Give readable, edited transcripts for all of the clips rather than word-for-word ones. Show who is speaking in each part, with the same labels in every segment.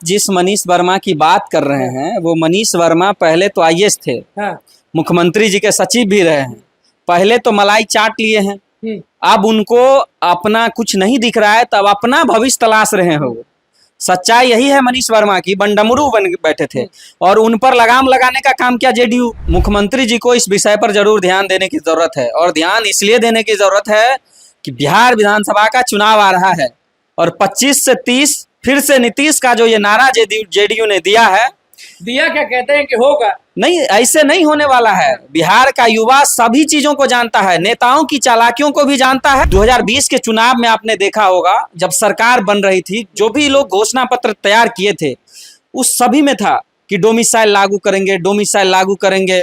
Speaker 1: जिस मनीष वर्मा की बात कर रहे हैं वो मनीष वर्मा पहले तो आईएएस थे।
Speaker 2: हाँ।
Speaker 1: मुख्यमंत्री जी के सचिव भी रहे हैं। पहले तो मलाई चाट लिए हैं। अब उनको अपना कुछ नहीं दिख रहा है, तब अपना भविष्य तलाश रहे हो। सच्चाई यही है मनीष वर्मा की, बंडमरू बन बैठे थे और उन पर लगाम लगाने का काम किया जेडीयू। मुख्यमंत्री जी को इस विषय पर जरूर ध्यान देने की जरूरत है और ध्यान इसलिए देने की जरूरत है कि बिहार विधानसभा का चुनाव आ रहा है और 25 से 30 फिर से नीतीश का जो ये नारा जेडीयू ने दिया है,
Speaker 2: दिया क्या कहते हैं कि होगा
Speaker 1: नहीं, ऐसे नहीं होने वाला है। बिहार का युवा सभी चीजों को जानता है, नेताओं की चालाकियों को भी जानता है। 2020 के चुनाव में आपने देखा होगा, जब सरकार बन रही थी, जो भी लोग घोषणा पत्र तैयार किए थे उस सभी में था कि डोमिसाइल लागू करेंगे, डोमिसाइल लागू करेंगे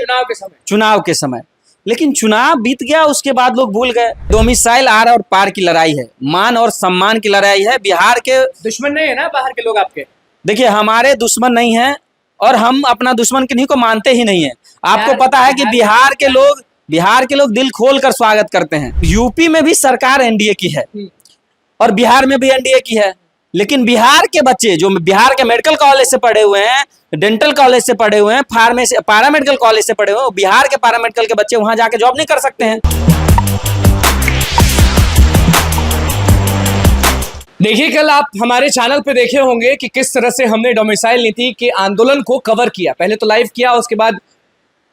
Speaker 1: चुनाव के समय। लेकिन चुनाव बीत गया, उसके बाद लोग भूल गए। डोमिसाइल आर और पार की लड़ाई है, मान और सम्मान की लड़ाई है। बिहार के
Speaker 2: दुश्मन नहीं है ना बाहर के लोग आपके?
Speaker 1: देखिए, हमारे दुश्मन नहीं है और हम अपना दुश्मन किन्हीं को मानते ही नहीं है। आपको पता है कि बिहार के लोग दिल खोल कर स्वागत करते हैं। यूपी में भी सरकार एनडीए की है और बिहार में भी एनडीए की है, लेकिन बिहार के बच्चे जो बिहार के मेडिकल कॉलेज से पढ़े हुए हैं, डेंटल कॉलेज से पढ़े हुए हैं, फार्मेसी पैरामेडिकल कॉलेज से पढ़े हुए हैं, बिहार के पैरामेडिकल के बच्चे वहां जाके जॉब नहीं कर सकते हैं।
Speaker 2: देखिए, कल आप हमारे चैनल पे देखे होंगे कि किस तरह से हमने डोमिसाइल नीति के आंदोलन को कवर किया। पहले तो लाइव किया, उसके बाद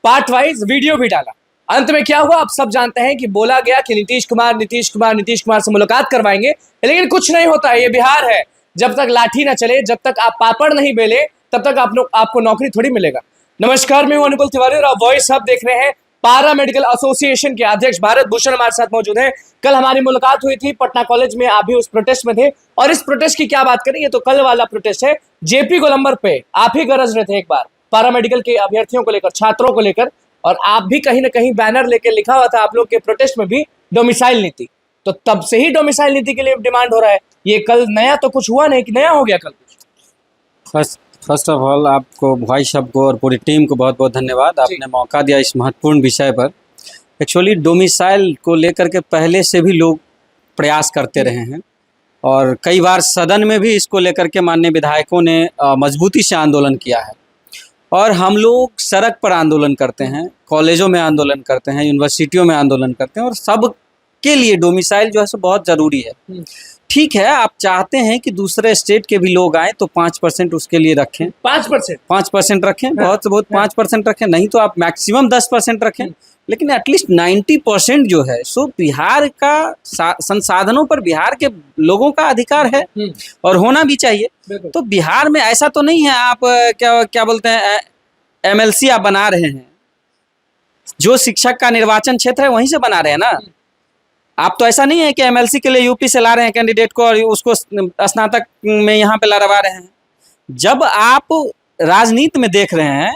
Speaker 2: पार्ट वाइज वीडियो भी डाला। अंत में क्या हुआ आप सब जानते हैं कि बोला गया कि नीतीश कुमार से मुलाकात करवाएंगे, लेकिन कुछ नहीं होता है। ये बिहार है, जब तक लाठी ना चले, जब तक आप पापड़ नहीं बेले, तब तक आपको नौकरी थोड़ी मिलेगा। नमस्कार, मैं हूं अनुकुल तिवारी और आप वॉइस हब देख रहे हैं। पारा मेडिकल एसोसिएशन के अध्यक्ष भारत भूषण हमारे साथ मौजूद हैं। कल हमारी मुलाकात हुई थी पटना कॉलेज में, आप भी उस प्रोटेस्ट में थे। और इस प्रोटेस्ट की क्या बात करें, ये तो कल वाला प्रोटेस्ट है। जेपी गोलंबर पे आप ही गरज रहे थे एक बार पारा मेडिकल के अभ्यर्थियों को लेकर, छात्रों को लेकर, और आप भी कहीं ना कहीं बैनर लेकर लिखा हुआ था आप लोग के प्रोटेस्ट में भी डोमिसाइल नीति। तो तब से ही डोमिसाइल नीति के लिए डिमांड हो रहा है। ये कल नया तो कुछ हुआ नहीं कि नया हो गया कल कुछ?
Speaker 1: फर्स्ट ऑफ ऑल आपको, वॉइस हब को और पूरी टीम को बहुत बहुत धन्यवाद। आपने मौका दिया इस महत्वपूर्ण विषय पर। एक्चुअली डोमिसाइल को लेकर के पहले से भी लोग प्रयास करते रहे हैं और कई बार सदन में भी इसको लेकर के माननीय विधायकों ने मजबूती से आंदोलन किया है। और हम लोग सड़क पर आंदोलन करते हैं, कॉलेजों में आंदोलन करते हैं, यूनिवर्सिटियों में आंदोलन करते हैं और सब के लिए डोमिसाइल जो है सो बहुत ज़रूरी है। ठीक है, आप चाहते हैं कि दूसरे स्टेट के भी लोग आए तो 5% उसके लिए रखें, 5% रखें, बहुत से बहुत 5% रखें, नहीं तो आप मैक्सिमम 10% रखें। लेकिन एटलीस्ट 90% जो है सो बिहार का संसाधनों पर बिहार के लोगों का अधिकार है और होना भी चाहिए। तो बिहार में ऐसा तो नहीं है आप क्या बोलते हैं एमएलसी आप बना रहे हैं, जो शिक्षक का निर्वाचन क्षेत्र है वहीं से बना रहे हैं ना आप। तो ऐसा नहीं है कि एमएलसी के लिए यूपी से ला रहे हैं कैंडिडेट को और उसको स्नातक में यहाँ पे लड़वा रहे हैं। जब आप राजनीति में देख रहे हैं,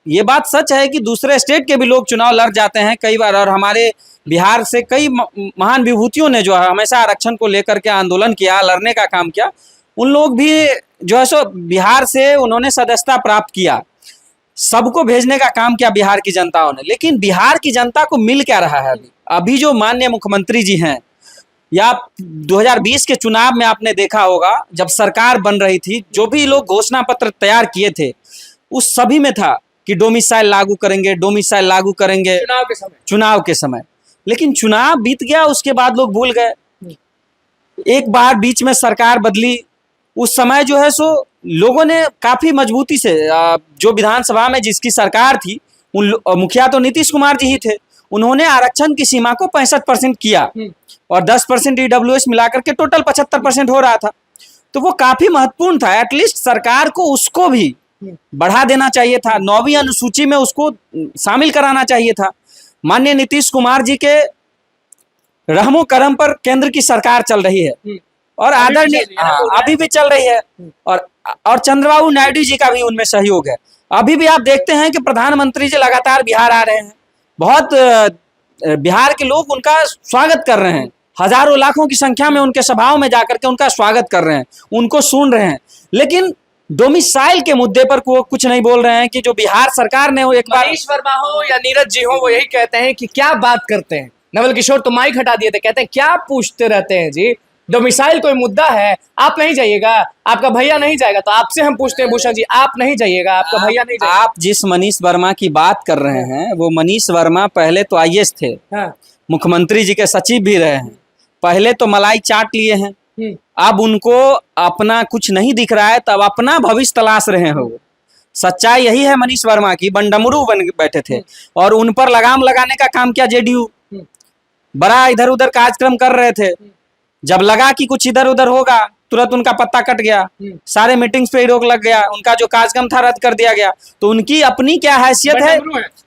Speaker 1: ये बात सच है कि दूसरे स्टेट के भी लोग चुनाव लड़ जाते हैं कई बार, और हमारे बिहार से कई महान विभूतियों ने जो है हमेशा आरक्षण को लेकर के आंदोलन किया, लड़ने का काम किया। उन लोग भी जो है सो बिहार से उन्होंने सदस्यता प्राप्त किया, सबको भेजने का काम किया बिहार की जनताओं ने। लेकिन बिहार की जनता को मिल क्या रहा है अभी जो माननीय मुख्यमंत्री जी हैं, या 2020 के चुनाव में आपने देखा होगा, जब सरकार बन रही थी, जो भी लोग घोषणा पत्र तैयार किए थे उस सभी में था कि डोमिसाइल लागू करेंगे, डोमिसाइल लागू करेंगे चुनाव के समय। लेकिन चुनाव बीत गया, उसके बाद लोग भूल गए। एक बार बीच में सरकार बदली, उस समय जो है सो लोगों ने काफी मजबूती से, जो विधानसभा में जिसकी सरकार थी, उन मुखिया तो नीतीश कुमार जी ही थे, उन्होंने आरक्षण की सीमा को 65% किया और 10% ईडब्ल्यूएस मिलाकर के टोटल 75% हो रहा था। तो वो काफी महत्वपूर्ण था। एटलीस्ट सरकार को उसको भी बढ़ा देना चाहिए था, 9वीं अनुसूची में उसको शामिल कराना चाहिए था। माननीय नीतीश कुमार जी के रहमो करम पर केंद्र की सरकार चल रही है और आदरणीय अभी भी चल रही है, और चंद्रबाबू नायडू जी का भी उनमें सहयोग है। अभी भी आप देखते हैं कि प्रधानमंत्री जी लगातार बिहार आ रहे हैं, बहुत बिहार के लोग उनका स्वागत कर रहे हैं, हजारों लाखों की संख्या में उनके सभाओं में जाकर के उनका स्वागत कर रहे हैं, उनको सुन रहे हैं। लेकिन डोमिसाइल के मुद्दे पर कुछ नहीं बोल रहे हैं कि जो बिहार सरकार ने वो एक बार,
Speaker 2: मनीष वर्मा हो या नीरज जी हो, वो यही कहते हैं कि क्या बात करते हैं। नवल किशोर तो माइक हटा दिए थे, कहते हैं क्या पूछते रहते हैं जी, डोमिसाइल कोई मुद्दा है, आप नहीं जाइएगा, आपका भैया नहीं जाएगा, तो आपसे हम पूछते हैं भूषण जी, आप नहीं जाइएगा, आपका भैया नहीं जाएगा?
Speaker 1: आप जिस मनीष वर्मा की बात कर रहे हैं वो मनीष वर्मा पहले तो आईएएस थे,
Speaker 2: हाँ।
Speaker 1: मुख्यमंत्री जी के सचिव भी रहे हैं, पहले तो मलाई चाट लिए हैं, अब उनको अपना कुछ नहीं दिख रहा है, तब अपना भविष्य तलाश रहे हैं वो। सच्चाई यही है मनीष वर्मा की, बंडमरू बन बैठे थे और उन पर लगाम लगाने का काम किया जेडीयू। बड़ा इधर उधर कार्यक्रम कर रहे थे, जब लगा कि कुछ इधर उधर होगा तुरंत उनका पत्ता कट गया, सारे मीटिंग्स पे रोक लग गया, उनका जो कार्यक्रम था रद्द कर दिया गया। तो उनकी अपनी क्या हैसियत है,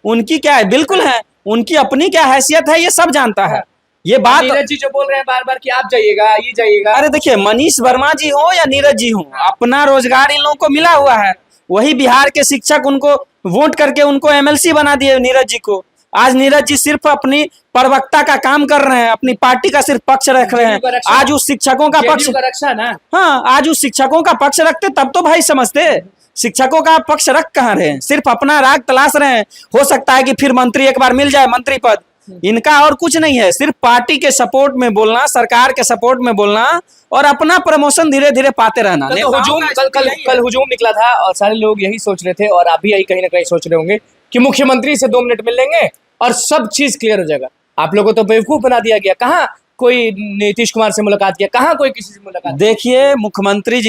Speaker 1: उनकी क्या है, बिल्कुल है, उनकी अपनी क्या हैसियत है ये सब जानता है। ये बात
Speaker 2: नीरज जी जो बोल रहे हैं बार बार कि आप जाइएगा, ये जाइएगा,
Speaker 1: अरे देखिए मनीष वर्मा जी हो या नीरज जी हो, अपना रोजगार इन लोगों को मिला हुआ है। वही बिहार के शिक्षक उनको वोट करके उनको एमएलसी बना दिए नीरज जी को। आज नीरज जी सिर्फ अपनी प्रवक्ता का काम कर रहे हैं, अपनी पार्टी का सिर्फ पक्ष रख रहे हैं। आज उस शिक्षकों का पक्ष
Speaker 2: रक्षा ना,
Speaker 1: हाँ, आज उस शिक्षकों का पक्ष रखते तब तो भाई समझते। शिक्षकों का पक्ष रख कहाँ रहे हैं, सिर्फ अपना राग तलाश रहे हैं। हो सकता है कि फिर मंत्री एक बार मिल जाए, मंत्री पद, इनका और कुछ नहीं है, सिर्फ पार्टी के सपोर्ट में बोलना, सरकार के सपोर्ट में बोलना और अपना प्रमोशन धीरे धीरे पाते रहना।
Speaker 2: तो हुजूम कल हुजूम निकला था और सारे लोग यही सोच रहे थे और आप भी यही कहीं ना कहीं सोच रहे होंगे कि मुख्यमंत्री से 2 मिनट मिल लेंगे और सब चीज क्लियर हो जाएगा। आप लोगों को तो बेवकूफ बना दिया गया। कहाँ कोई नीतीश कुमार से मुलाकात किया, कहाँ कोई किसी से मुलाकात?
Speaker 1: देखिए मुख्यमंत्री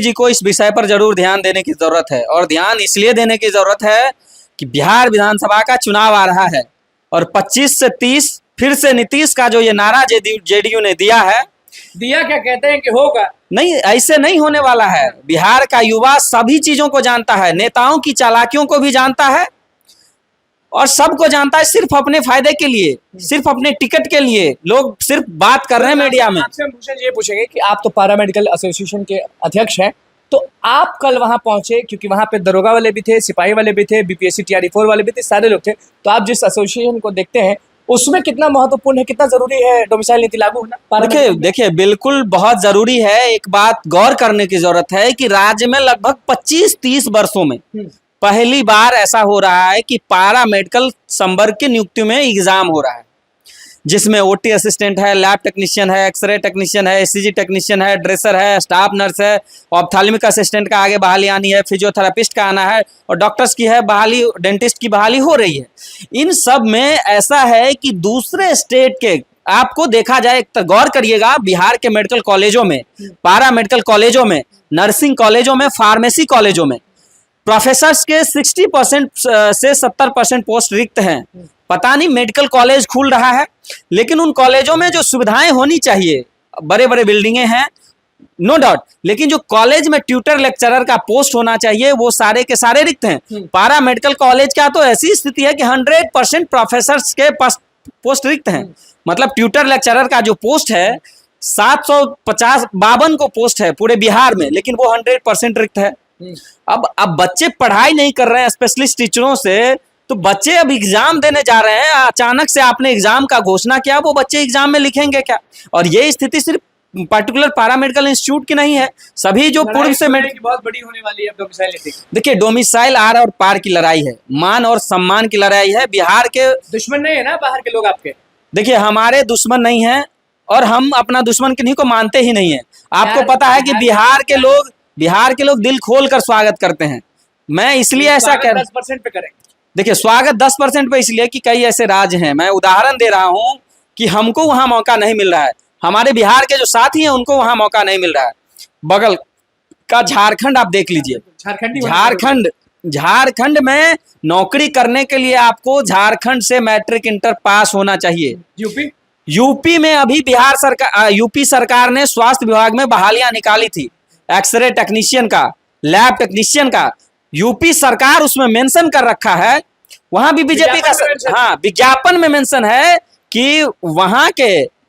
Speaker 1: जी को इस विषय पर जरूर ध्यान देने की जरूरत है, और ध्यान इसलिए देने की जरूरत है कि बिहार विधानसभा का चुनाव आ रहा है और 25 से 30 फिर से नीतीश का जो ये नारा जेडीयू ने दिया है,
Speaker 2: दिया क्या कहते हैं कि होगा,
Speaker 1: नहीं, ऐसे नहीं होने वाला है। बिहार का युवा सभी चीजों को जानता है, नेताओं की चालाकियों को भी जानता है और सबको जानता है। सिर्फ अपने फायदे के लिए, सिर्फ अपने टिकट के लिए लोग सिर्फ बात कर रहे हैं मीडिया में।
Speaker 2: आपसे हम भूषण ये पूछेंगे कि आप तो पैरा मेडिकल एसोसिएशन के अध्यक्ष हैं, तो आप कल वहां पहुंचे क्योंकि वहां पे दरोगा वाले भी थे, सिपाही वाले भी थे, बीपीएससी TRE4 वाले भी थे, सारे लोग थे। तो आप जिस एसोसिएशन को देखते हैं उसमें कितना महत्वपूर्ण है, कितना जरूरी है डोमिसाइल नीति लागू होना?
Speaker 1: देखिए बिल्कुल बहुत जरूरी है। एक बात गौर करने की जरूरत है कि राज्य में लगभग 25-30 वर्षों में पहली बार ऐसा हो रहा है कि पारा मेडिकल संवर्ग की नियुक्ति में एग्जाम हो रहा है, जिसमें ओटी असिस्टेंट है, लैब टेक्नीशियन है, एक्सरे टेक्नीशियन है, ECG टेक्नीशियन है, ड्रेसर है, स्टाफ नर्स है, ऑप्थेल्मिक असिस्टेंट का आगे बहाली आनी है, फिजियोथेरापिस्ट का आना है और डॉक्टर्स की है बहाली, डेंटिस्ट की बहाली हो रही है। इन सब में ऐसा है कि दूसरे स्टेट के, आपको देखा जाए तो गौर करिएगा, बिहार के मेडिकल कॉलेजों में, पारा मेडिकल कॉलेजों में, नर्सिंग कॉलेजों में, फार्मेसी कॉलेजों में प्रोफेसर्स के 60% से 70% पोस्ट रिक्त हैं। पता नहीं मेडिकल कॉलेज खुल रहा है, लेकिन उन कॉलेजों में जो सुविधाएं होनी चाहिए, बड़े बड़े बिल्डिंगें हैं नो डाउट, लेकिन जो कॉलेज में ट्यूटर लेक्चरर का पोस्ट होना चाहिए वो सारे के सारे रिक्त हैं। पारा मेडिकल कॉलेज का तो ऐसी स्थिति है कि 100% प्रोफेसर्स के पोस्ट रिक्त हैं। मतलब ट्यूटर लेक्चरर का जो पोस्ट है 752 को पोस्ट है पूरे बिहार में, लेकिन वो 100% रिक्त है। अब बच्चे पढ़ाई नहीं कर रहे हैं स्पेशलिस्ट टीचरों से, तो बच्चे अब एग्जाम देने जा रहे हैं। अचानक से आपने एग्जाम का घोषणा किया, वो बच्चे एग्जाम में लिखेंगे क्या? और ये स्थिति सिर्फ पर्टिकुलर पारा मेडिकल इंस्टीट्यूट की नहीं है, सभी जो पूर्व से
Speaker 2: बहुत बड़ी होने वाली है डोमिसाइल नीति।
Speaker 1: देखिए डोमिसाइल आर और पार की लड़ाई है, मान और सम्मान की लड़ाई है। बिहार के
Speaker 2: दुश्मन नहीं है ना बाहर के लोग आपके?
Speaker 1: देखिए हमारे दुश्मन नहीं है और हम अपना दुश्मन किन्हीं को मानते ही नहीं है। आपको पता है कि बिहार के लोग दिल खोल कर स्वागत करते हैं। मैं इसलिए ऐसा कह रहा हूं
Speaker 2: 10% पे करें।
Speaker 1: देखिए स्वागत 10% पे इसलिए कि कई ऐसे राज्य हैं, मैं उदाहरण दे रहा हूं कि हमको वहां मौका नहीं मिल रहा है, हमारे बिहार के जो साथी हैं उनको वहां मौका नहीं मिल रहा है। बगल का झारखंड आप देख लीजिए, झारखंड में नौकरी करने के लिए आपको झारखंड से मैट्रिक इंटर पास होना चाहिए। यूपी में अभी यूपी सरकार ने स्वास्थ्य विभाग में बहालियां निकाली थी, एक्सरे टेक्नीशियन का, लैब टेक्नीशियन का, यूपी सरकार उसमें मेंशन कर रखा है। वहां भी बीजेपी का विज्ञापन में मेंशन है कि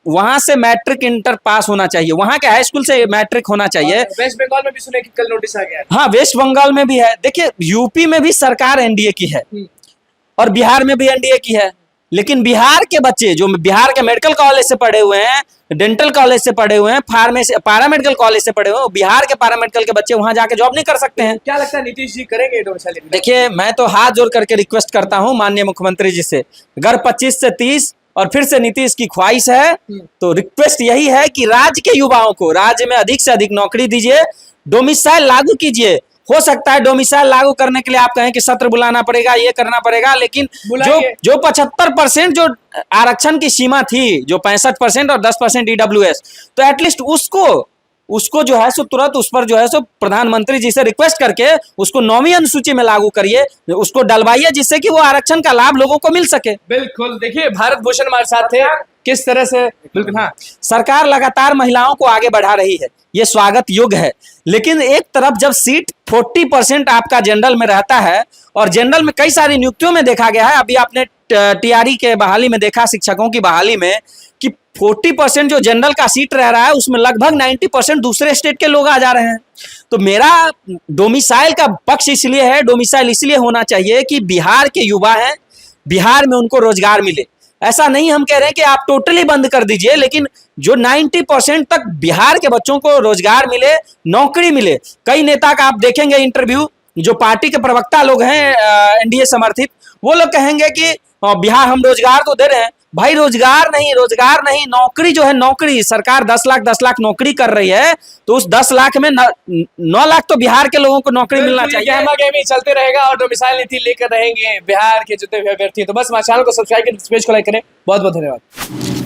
Speaker 1: वहां से मैट्रिक इंटर पास होना चाहिए, वहां के हाई स्कूल से मैट्रिक होना चाहिए।
Speaker 2: वेस्ट बंगाल में भी सुने कि कल नोटिस आ गया है।
Speaker 1: हाँ, वेस्ट बंगाल में भी है। देखिए यूपी में भी सरकार एनडीए की है और बिहार में भी एनडीए की है, लेकिन बिहार के बच्चे जो बिहार के मेडिकल कॉलेज से पढ़े हुए हैं, डेंटल कॉलेज से पढ़े हुए हैं, फार्मेसी पारा मेडिकल कॉलेज से पढ़े हुए हैं, बिहार के पारा मेडिकल के बच्चे वहां जाके जॉब नहीं कर सकते हैं।
Speaker 2: क्या लगता है नीतीश जी करेंगे डोमिसाइल?
Speaker 1: देखिए मैं तो हाथ जोड़ करके रिक्वेस्ट करता हूं माननीय मुख्यमंत्री जी से, अगर 25 से 30 और फिर से नीतीश की ख्वाहिश है, तो रिक्वेस्ट यही है कि राज्य के युवाओं को राज्य में अधिक से अधिक नौकरी दीजिए, डोमिसाइल लागू कीजिए। हो सकता है डोमिसाइल लागू करने के लिए आप कहें कि सत्र बुलाना पड़ेगा, ये करना पड़ेगा, लेकिन जो 75% जो आरक्षण की सीमा थी, जो 65% और 10% ईडब्ल्यूएस, तो एटलीस्ट उसको जो है सो तुरंत उस पर जो है सो प्रधानमंत्री जी से रिक्वेस्ट करके उसको 9वीं अनुसूची में लागू करिए, उसको डलवाइए, जिससे कि वो आरक्षण का लाभ लोगों को मिल सके।
Speaker 2: बिल्कुल, देखिए भारत भूषण हमारे साथ थे, किस तरह से। बिल्कुल, हाँ,
Speaker 1: सरकार लगातार महिलाओं को आगे बढ़ा रही है, ये स्वागत योग्य है, लेकिन एक तरफ जब सीट 40% आपका जनरल में रहता है, और जनरल में कई सारी नियुक्तियों में देखा गया है, अभी आपने टीआरई के बहाली में देखा, शिक्षकों की बहाली में, कि 40% जो जनरल का सीट रह रहा है उसमें लगभग 90% दूसरे स्टेट के लोग आ जा रहे हैं। तो मेरा डोमिसाइल का पक्ष इसलिए है, डोमिसाइल इसलिए होना चाहिए कि बिहार के युवा हैं, बिहार में उनको रोजगार मिले। ऐसा नहीं हम कह रहे हैं कि आप टोटली बंद कर दीजिए, लेकिन जो 90% तक बिहार के बच्चों को रोजगार मिले, नौकरी मिले। कई नेता का आप देखेंगे इंटरव्यू, जो पार्टी के प्रवक्ता लोग हैं एनडीए समर्थित, वो लोग कहेंगे कि बिहार हम रोजगार तो दे रहे हैं। भाई रोजगार नहीं, नौकरी जो है, नौकरी सरकार 10 लाख नौकरी कर रही है, तो उस 10 लाख में 9 लाख तो बिहार के लोगों को नौकरी मिलना चाहिए।
Speaker 2: गहमा गहमी चलते रहेगा और डोमिसाइल नीति लेकर रहेंगे बिहार के जितने भी अभ्यर्थी। तो बस हमारे चैनल को सब्सक्राइब करें, इस पेज को लाइक करें। बहुत बहुत धन्यवाद।